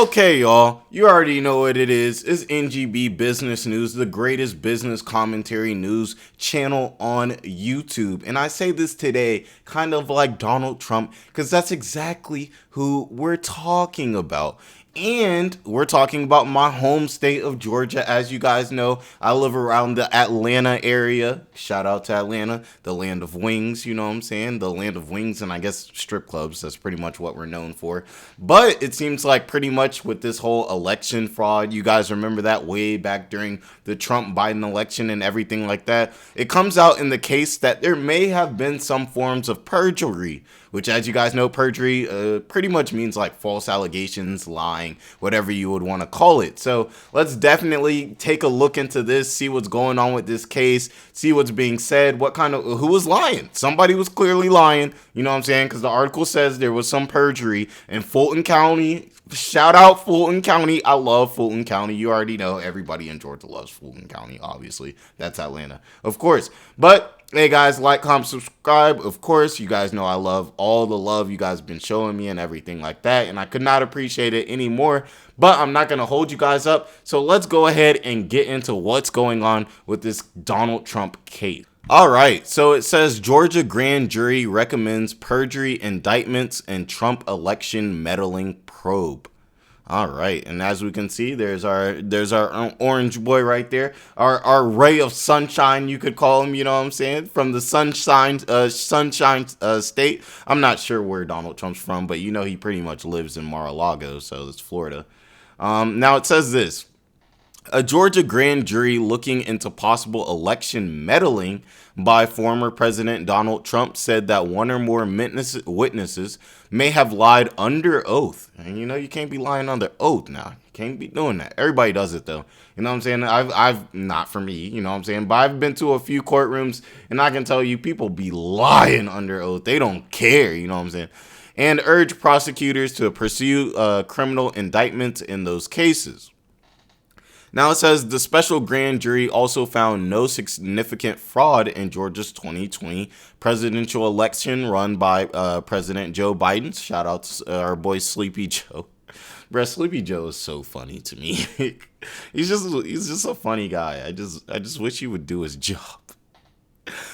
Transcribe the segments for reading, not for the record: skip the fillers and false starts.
Okay, y'all, you already know what it is. It's NGB Business News, the greatest business commentary news channel on YouTube. And I say this today kind of like Donald Trump because that's exactly who we're talking about. And we're talking about my home state of Georgia. As you guys know, I live around the Atlanta area. Shout out to Atlanta, the land of wings, you know what I'm saying? The land of wings and I guess strip clubs. That's pretty much what we're known for. But it seems like pretty much with this whole election fraud, you guys remember that way back during the Trump-Biden election and everything like that. It comes out in the case that there may have been some forms of perjury, which, as you guys know, perjury pretty much means like false allegations, lying, whatever you would want to call it. So let's definitely take a look into this, see what's going on with this case, see what's being said, who was lying. Somebody was clearly lying, you know what I'm saying? Because the article says there was some perjury in Fulton County. Shout out Fulton County. I love Fulton County. You already know everybody in Georgia loves Fulton County, obviously. That's Atlanta, of course. But hey guys, like, comment, subscribe. Of course, you guys know I love all the love you guys have been showing me and everything like that. And I could not appreciate it anymore. But I'm not going to hold you guys up. So let's go ahead and get into what's going on with this Donald Trump case. All right, so it says Georgia grand jury recommends perjury indictments in Trump election meddling probe. All right, and as we can see, there's our orange boy right there, our ray of sunshine, you could call him, you know what I'm saying, from the sunshine state. I'm not sure where Donald Trump's from, but you know he pretty much lives in Mar-a-Lago, so it's Florida. Now it says this. A Georgia grand jury looking into possible election meddling by former President Donald Trump said that one or more witnesses may have lied under oath. And you know, you can't be lying under oath now. You can't be doing that. Everybody does it though. You know what I'm saying? I've not for me, you know what I'm saying? But I've been to a few courtrooms and I can tell you people be lying under oath. They don't care, you know what I'm saying? And urge prosecutors to pursue criminal indictments in those cases. Now it says the special grand jury also found no significant fraud in Georgia's 2020 presidential election run by President Joe Biden. Shout out to our boy Sleepy Joe. Bruh, Sleepy Joe is so funny to me. he's just a funny guy. I just wish he would do his job.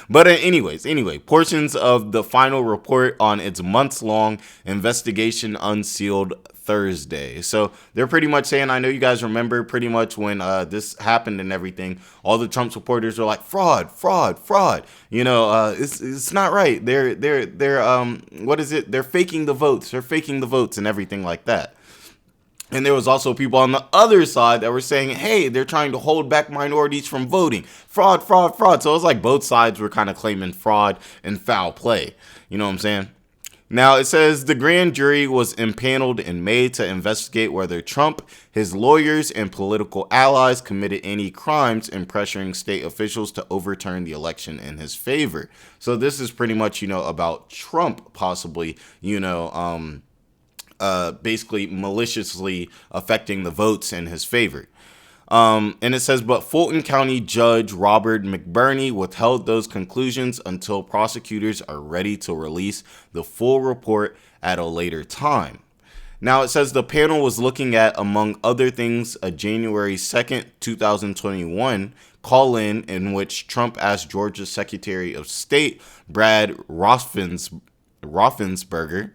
But anyway, portions of the final report on its months-long investigation unsealed Thursday. So they're pretty much saying, I know you guys remember pretty much when this happened and everything, all the Trump supporters are like fraud. You know, it's not right. They're what is it? They're faking the votes. They're faking the votes and everything like that. And there was also people on the other side that were saying, hey, they're trying to hold back minorities from voting. Fraud. So it was like both sides were kind of claiming fraud and foul play. You know what I'm saying? Now, it says the grand jury was impaneled in May to investigate whether Trump, his lawyers, and political allies committed any crimes in pressuring state officials to overturn the election in his favor. So this is pretty much, you know, about Trump possibly, you know, basically maliciously affecting the votes in his favor. And it says, but Fulton County Judge Robert McBurney withheld those conclusions until prosecutors are ready to release the full report at a later time. Now, it says the panel was looking at, among other things, a January 2nd, 2021 call-in in which Trump asked Georgia's Secretary of State, Brad Raffensperger,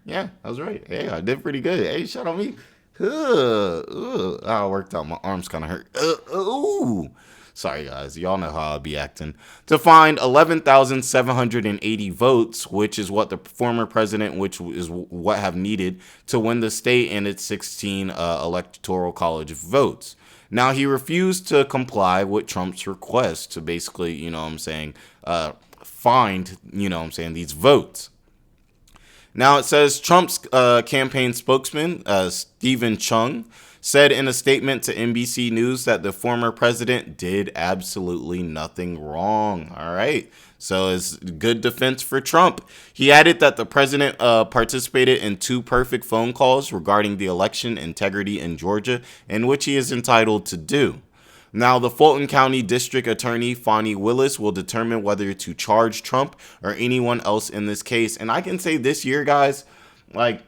yeah, I was right. Hey, I did pretty good. Hey, shout out me. I worked out. My arms kind of hurt. Sorry, guys. Y'all know how I'll be acting. To find 11,780 votes, which is what the former president, which is what have needed to win the state and its 16 electoral college votes. Now, he refused to comply with Trump's request to basically, you know what I'm saying, find, you know what I'm saying, these votes. Now it says Trump's campaign spokesman, Stephen Chung, said in a statement to NBC News that the former president did absolutely nothing wrong. All right. So it's good defense for Trump. He added that the president participated in 2 perfect phone calls regarding the election integrity in Georgia, in which he is entitled to do. Now, the Fulton County District Attorney, Fani Willis, will determine whether to charge Trump or anyone else in this case. And I can say this year, guys, Like,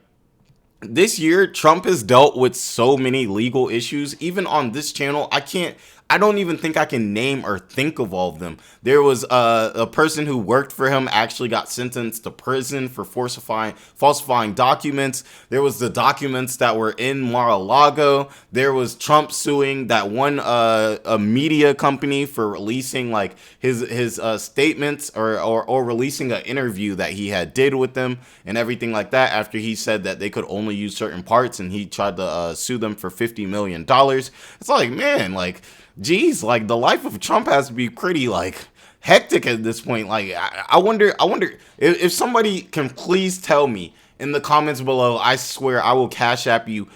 this year, Trump has dealt with so many legal issues. Even on this channel, I don't even think I can name or think of all of them. There was a person who worked for him actually got sentenced to prison for falsifying documents. There was the documents that were in Mar-a-Lago. There was Trump suing that one a media company for releasing like his statements or releasing an interview that he had did with them and everything like that after he said that they could only use certain parts, and he tried to sue them for $50 million. It's like, man, like, geez, like the life of Trump has to be pretty like hectic at this point. Like, I wonder if somebody can please tell me in the comments below. I swear I will cash app you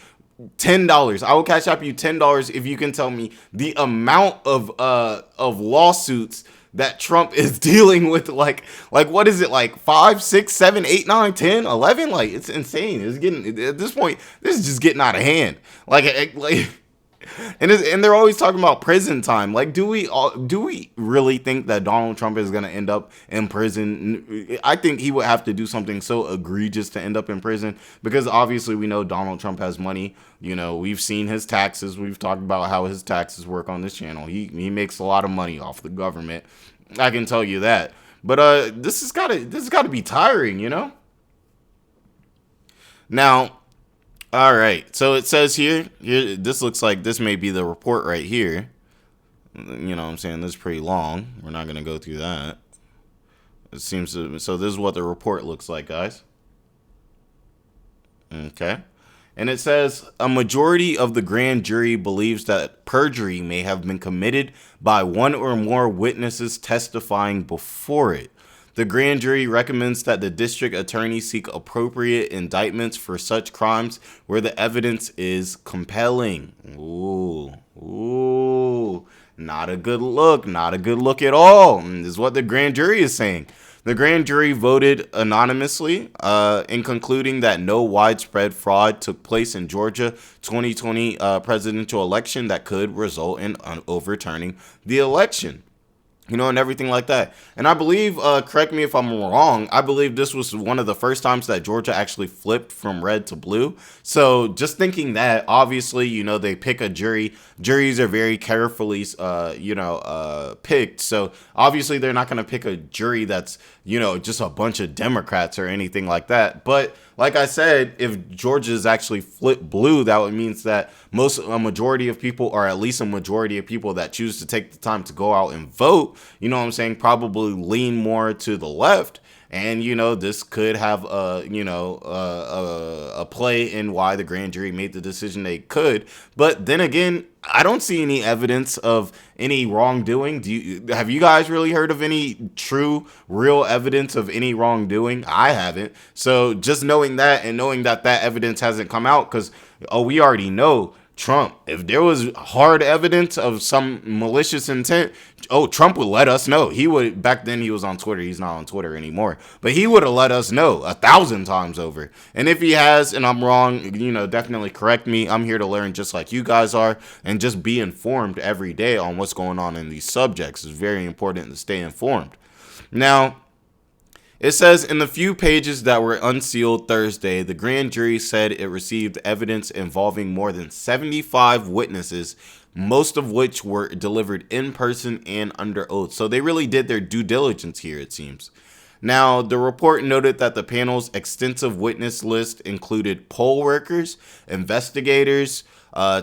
$10. I will cash app you $10 if you can tell me the amount of lawsuits that Trump is dealing with. Like what is it, like 5, 6, 7, 8, 9, 10, 11? Like, it's insane. It's getting, at this point, this is just getting out of hand. Like and they're always talking about prison time. Like, do we really think that Donald Trump is going to end up in prison? I think he would have to do something so egregious to end up in prison, because obviously we know Donald Trump has money. You know, we've seen his taxes. We've talked about how his taxes work on this channel. He makes a lot of money off the government. I can tell you that. But this has got to be tiring, you know? Now, all right, so it says here, this looks like this may be the report right here. You know what I'm saying? This is pretty long. We're not going to go through that. It seems to, so this is what the report looks like, guys. Okay. And it says, a majority of the grand jury believes that perjury may have been committed by one or more witnesses testifying before it. The grand jury recommends that the district attorney seek appropriate indictments for such crimes where the evidence is compelling. Ooh, not a good look. Not a good look at all. This is what the grand jury is saying. The grand jury voted anonymously in concluding that no widespread fraud took place in Georgia 2020 presidential election that could result in overturning the election. You know, and everything like that. And I believe, correct me if I'm wrong, I believe this was one of the first times that Georgia actually flipped from red to blue. So just thinking that, obviously, you know, they pick a jury. Juries are very carefully, picked. So obviously they're not going to pick a jury that's, you know, just a bunch of Democrats or anything like that. But like I said, if Georgia is actually flipped blue, that would mean that a majority of people, or at least a majority of people that choose to take the time to go out and vote, you know what I'm saying, probably lean more to the left. And, you know, this could have a play in why the grand jury made the decision they could. But then again, I don't see any evidence of any wrongdoing. Have you guys really heard of any true, real evidence of any wrongdoing? I haven't. So just knowing that, and knowing that that evidence hasn't come out, because, we already know Trump, if there was hard evidence of some malicious intent, Trump would let us know. He would, back then he was on Twitter. He's not on Twitter anymore, but he would have let us know 1,000 times over. And if he has, and I'm wrong, you know, definitely correct me. I'm here to learn just like you guys are, and just be informed every day on what's going on in these subjects. It's very important to stay informed. Now, it says, in the few pages that were unsealed Thursday, the grand jury said it received evidence involving more than 75 witnesses, most of which were delivered in person and under oath. So they really did their due diligence here, it seems. Now, the report noted that the panel's extensive witness list included poll workers, investigators,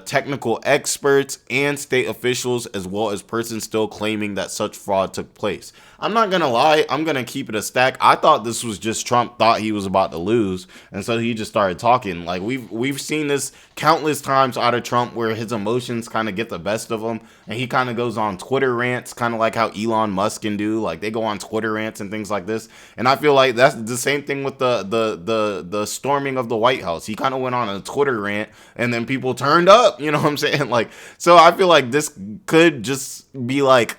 technical experts, and state officials, as well as persons still claiming that such fraud took place. I'm not gonna lie, I'm gonna keep it a stack. I thought this was just Trump thought he was about to lose, and so he just started talking. Like, we've seen this countless times out of Trump, where his emotions kind of get the best of him, and he kind of goes on Twitter rants, kind of like how Elon Musk can do. Like, they go on Twitter rants and things like this, and I feel like that's the same thing with the storming of the White House. He kind of went on a Twitter rant, and then people turned up. You know what I'm saying? Like, so I feel like this could just be like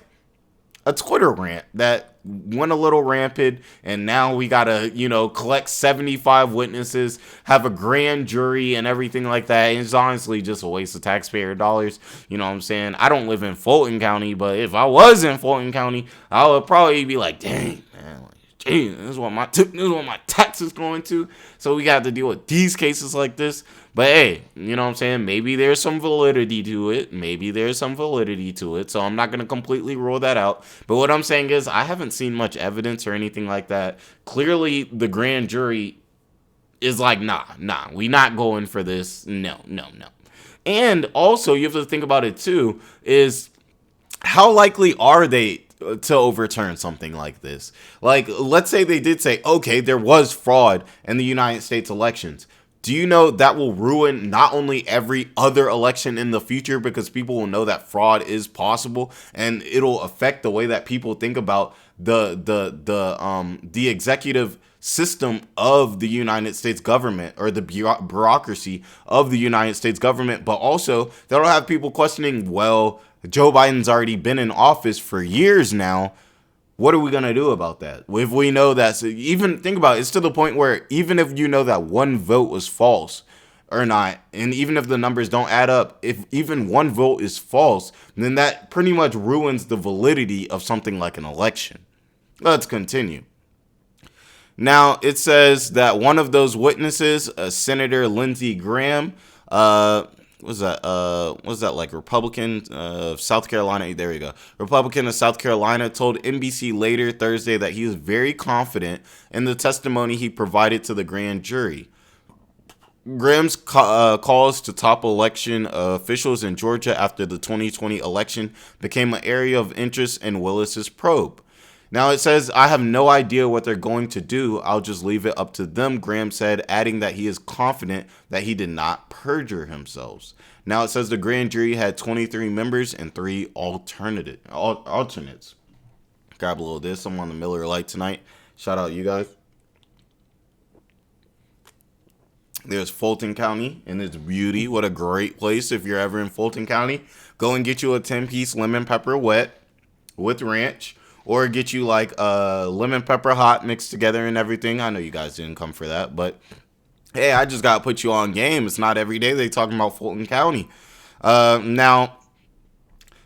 a Twitter rant that went a little rampant, and now we gotta, you know, collect 75 witnesses, have a grand jury and everything like that. And it's honestly just a waste of taxpayer dollars. You know what I'm saying? I don't live in Fulton County, but if I was in Fulton County, I would probably be like, dang, man, like, gee, this is what my taxes going to. So we got to deal with these cases like this. But hey, you know what I'm saying? Maybe there's some validity to it. So I'm not gonna completely rule that out. But what I'm saying is, I haven't seen much evidence or anything like that. Clearly, the grand jury is like, nah, we not going for this. No. And also, you have to think about it too, is how likely are they to overturn something like this? Like, let's say they did say, okay, there was fraud in the United States elections. Do you know that will ruin not only every other election in the future, because people will know that fraud is possible, and it'll affect the way that people think about the executive system of the United States government, or the bureaucracy of the United States government, but also that'll have people questioning, well, Joe Biden's already been in office for years now. What are we going to do about that? If we know that, so even think about it, it's to the point where even if you know that one vote was false or not, and even if the numbers don't add up, if even one vote is false, then that pretty much ruins the validity of something like an election. Let's continue. Now, it says that one of those witnesses, Senator Lindsey Graham, was that like Republican of South Carolina? There you go. Republican of South Carolina told NBC later Thursday that he is very confident in the testimony he provided to the grand jury. Graham's calls to top election officials in Georgia after the 2020 election became an area of interest in Willis's probe. Now it says, I have no idea what they're going to do. I'll just leave it up to them, Graham said, adding that he is confident that he did not perjure himself. Now it says the grand jury had 23 members and 3 alternates. Grab a little of this. I'm on the Miller Lite tonight. Shout out you guys. There's Fulton County and its beauty. What a great place. If you're ever in Fulton County, go and get you a 10-piece lemon pepper wet with ranch. Or get you like lemon pepper hot mixed together and everything. I know you guys didn't come for that, but hey, I just got to put you on game. It's not every day they talking about Fulton County. Now,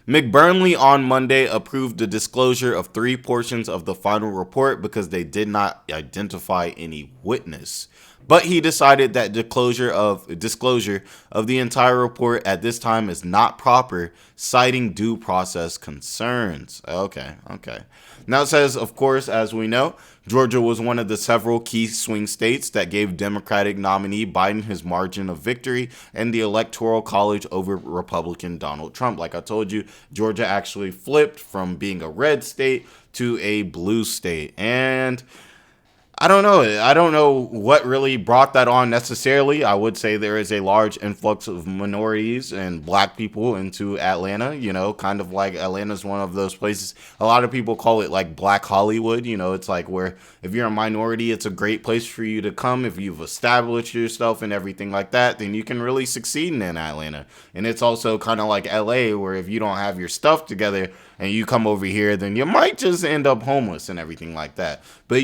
McBurnley on Monday approved the disclosure of 3 portions of the final report because they did not identify any witness. But he decided that disclosure of the entire report at this time is not proper, citing due process concerns. Okay. Now it says, of course, as we know, Georgia was one of the several key swing states that gave Democratic nominee Biden his margin of victory in the Electoral College over Republican Donald Trump. Like I told you, Georgia actually flipped from being a red state to a blue state. And I don't know what really brought that on necessarily. I would say there is a large influx of minorities and black people into Atlanta, kind of like Atlanta's one of those places. A lot of people call it like Black Hollywood. It's like where if you're a minority, it's a great place for you to come. If you've established yourself and everything like that, then you can really succeed in Atlanta. And it's also kind of like LA, where if you don't have your stuff together and you come over here, then you might just end up homeless and everything like that. But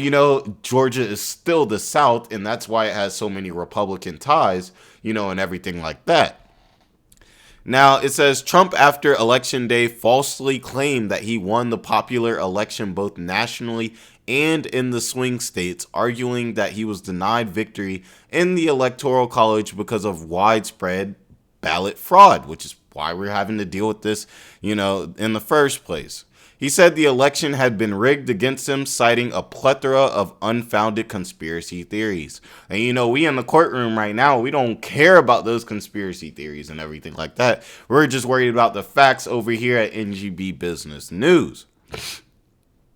Georgia is still the South, and that's why it has so many Republican ties, and everything like that. Now, it says Trump, after Election Day, falsely claimed that he won the popular election both nationally and in the swing states, arguing that he was denied victory in the Electoral College because of widespread ballot fraud, which is why we're having to deal with this, in the first place. He said the election had been rigged against him, citing a plethora of unfounded conspiracy theories. And we in the courtroom right now, we don't care about those conspiracy theories and everything like that. We're just worried about the facts over here at NGB Business News.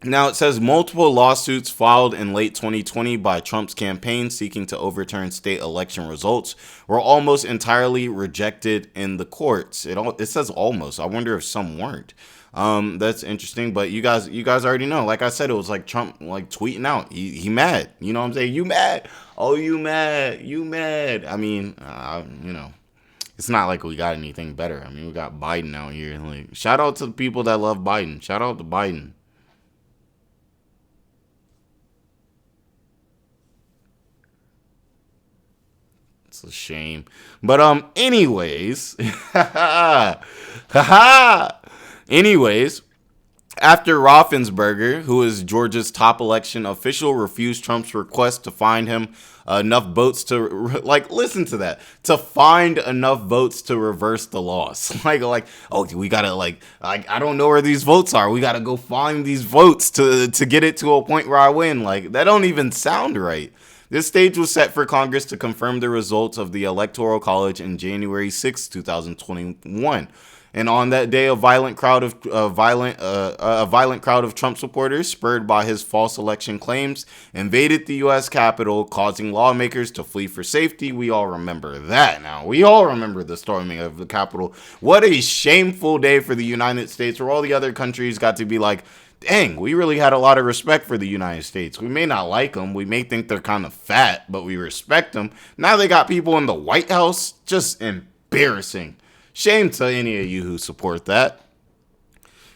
Now, it says multiple lawsuits filed in late 2020 by Trump's campaign seeking to overturn state election results were almost entirely rejected in the courts. It says almost. I wonder if some weren't. That's interesting, but you guys already know. Like I said, it was like Trump like tweeting out. He mad. You know what I'm saying? You mad? Oh, you mad? You mad? I mean, it's not like we got anything better. I mean, we got Biden out here. Like, shout out to the people that love Biden. Shout out to Biden. It's a shame. But anyways. Anyways, After Raffensperger, who is Georgia's top election official, refused Trump's request to find him enough votes to listen to that, to find enough votes to reverse the loss. Oh, we gotta I don't know where these votes are. We gotta go find these votes to get it to a point where I win. Like, that don't even sound right. This stage was set for Congress to confirm the results of the Electoral College in January 6, 2021. And on that day, a violent crowd of Trump supporters, spurred by his false election claims, invaded the U.S. Capitol, causing lawmakers to flee for safety. We all remember that. Now, we all remember the storming of the Capitol. What a shameful day for the United States, where all the other countries got to be like, dang, we really had a lot of respect for the United States. We may not like them. We may think they're kind of fat, but we respect them. Now they got people in the White House. Just embarrassing. Shame to any of you who support that.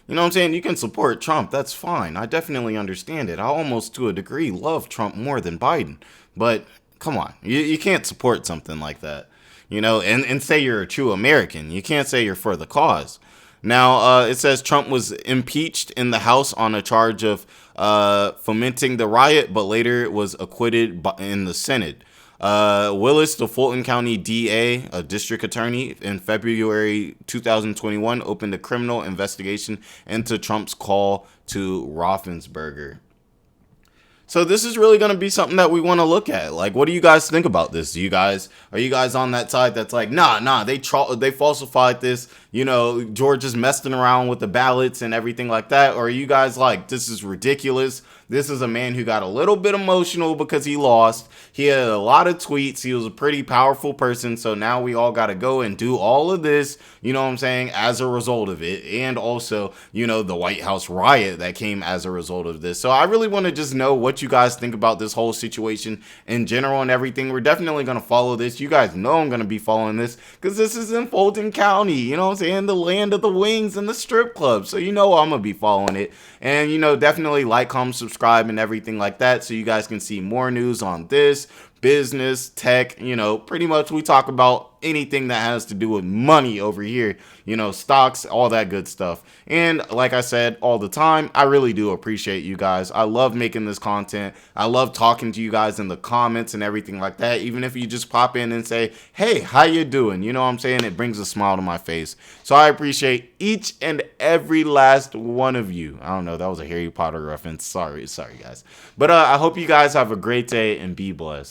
You know what I'm saying? You can support Trump. That's fine. I definitely understand it. I almost, to a degree, love Trump more than Biden. But come on. You can't support something like that. And say you're a true American. You can't say you're for the cause. Now, it says Trump was impeached in the House on a charge of fomenting the riot, but later was acquitted in the Senate. Willis, the Fulton County DA, a district attorney, in February 2021, opened a criminal investigation into Trump's call to Raffensperger. So this is really going to be something that we want to look at. Like, what do you guys think about this? Are you guys on that side that's like, nah, they falsified this, George is messing around with the ballots and everything like that? Or are you guys like, this is ridiculous? This is a man who got a little bit emotional because he lost. He had a lot of tweets. He was a pretty powerful person. So now we all got to go and do all of this, you know what I'm saying, as a result of it. And also, the White House riot that came as a result of this. So I really want to just know what you guys think about this whole situation in general and everything. We're definitely going to follow this. You guys know I'm going to be following this because this is in Fulton County, you know what I'm saying, the land of the wings and the strip club. So I'm going to be following it. And, definitely like, comment, subscribe, and everything like that so you guys can see more news on this, business, tech, pretty much we talk about anything that has to do with money over here, stocks, all that good stuff. And like I said all the time, I really do appreciate you guys. I love making this content. I love talking to you guys in the comments and everything like that. Even if you just pop in and say, hey, how you doing? You know what I'm saying? It brings a smile to my face. So I appreciate each and every last one of you. I don't know, that was a Harry Potter reference. Sorry guys. But I hope you guys have a great day and be blessed.